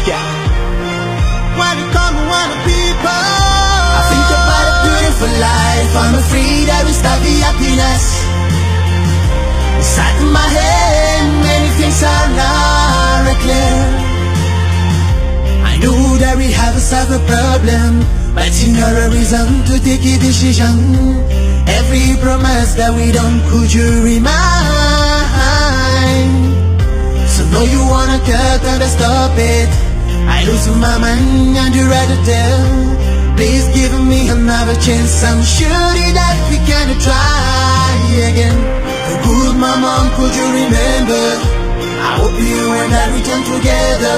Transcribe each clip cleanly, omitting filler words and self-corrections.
Makiscart. Wanna people. I think about a beautiful life. I'm afraid I will stop the happiness. Inside my head, many things are not clear. I know that we have a problem, but it's not a reason to take a decision. Every promise that we don't, could you remind? So no, you wanna cut and stop it. I lose my mind and you rather tell. Please give me another chance. I'm sure that we can try again. The good mama, could you remember? I hope you and I return together.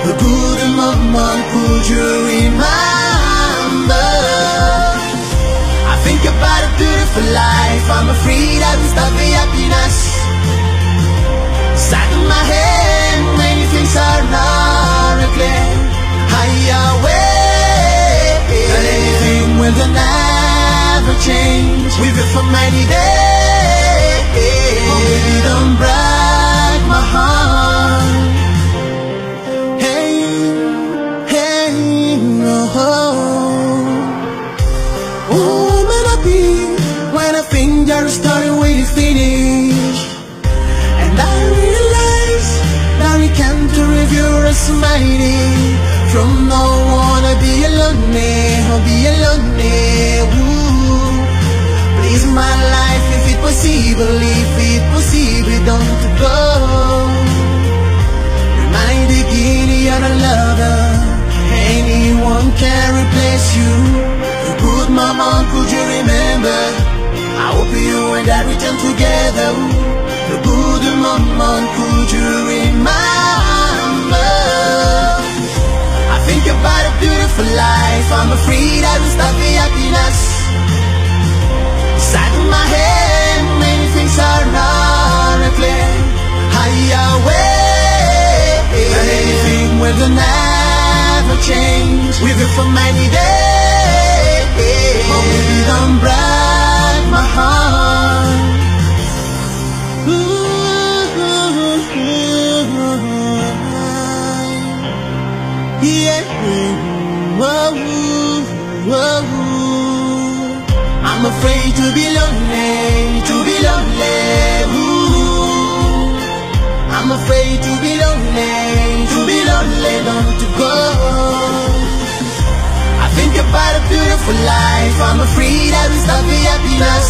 The good mama, could you remember? I think about a beautiful life. I'm afraid I will stop the happiness. Inside of my head, many things are not clear. But anything will never change. We've been for many days. Oh, baby, don't break my heart. Hey, hey, oh, oh. Oh, I'm happy when I think your story will finish. And I realize that we can't review us mighty. From now on I'll be alone, I'll be alone. Ooh. Please my life, if it possible, don't go. Remind again you're a lover. Anyone can replace you. The good mama, could you remember? I hope you and I return together. The good mama, could you remember? I think about a beautiful life. I'm afraid I will stop the happiness. Inside of my head, many things are not clear. But anything will never change. We've been for many days. Oh, baby, don't break my heart. Yeah, whoa, whoa. I'm afraid to be lonely, Ooh. I'm afraid to be lonely, don't to go. I think about a beautiful life. I'm afraid I will stop the happiness.